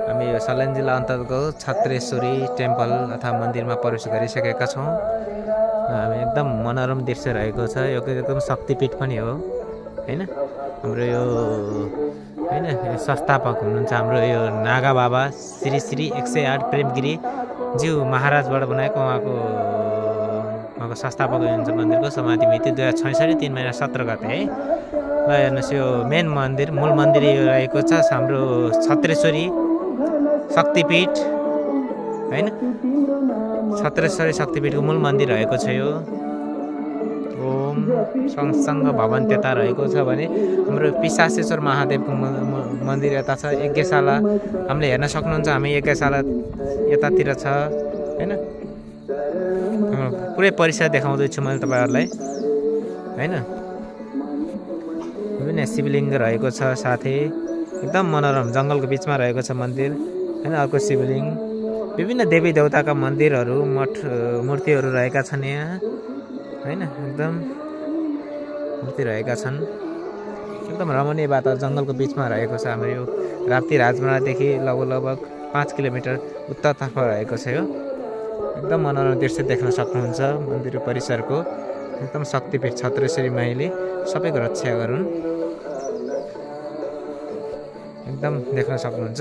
हामी यो सल्यान जिल्ला अन्तर्गतको छत्रेश्वरी टेम्पल अथवा मन्दिरमा प्रवेश गरिसकेका छौँ। हामी एकदम मनोरम दृश्य रहेको छ। यो एकदम शक्तिपीठ पनि हो हैन। हाम्रो यो हैन संस्थापक हुनुहुन्छ हाम्रो यो नागा बाबा श्री श्री 108 प्रेमगिरी ज्यू महाराजबाट बनाएको उहाँको संस्थापक हुनुहुन्छ मन्दिरको। समाधि मिति 2066 3 महिना 17 गते है। ल हेर्नुहोस् यो मेन मन्दिर मूल मन्दिर यो रहेको छ हाम्रो छत्रेश्वरी शक्तिपीठ हैन। छत्रेश्वरी शक्तिपीठको मूल मन्दिर रहेको छ यो। ओम सँगसँगै भवन त्यता रहेको छ भने हाम्रो पिशासेश्वर महादेवको मन्दिर यता छ। यज्ञशाला हामीले हेर्न सक्नुहुन्छ। हामी यज्ञशाला यतातिर छ हैन। पुरै परिसर देखाउँदैछु मैले तपाईहरुलाई हैन। विभिन्न शिवलिङ्ग रहेको छ। साथै एकदम मनोरम जङ्गलको बीचमा रहेको छ मन्दिर हैन। अर्को शिवलिङ्ग विभिन्न देवी देवताका मन्दिरहरू मठ मूर्तिहरू रहेका छन् यहाँ हैन। एकदम मूर्ति रहेका छन्। एकदम रमणीय वातावरण जङ्गलको बीचमा रहेको छ। हाम्रो यो राप्ती राजमार्गदेखि लगभग 5 किलोमिटर उत्तरतर्फ रहेको छ यो। एकदम मनोरम दृश्य देख्न सक्नुहुन्छ मन्दिर परिसरको। एकदम शक्तिपीठ छत्रेश्वरी माईले सबैको रक्षा गरून्। एकदम देख्न सक्नुहुन्छ।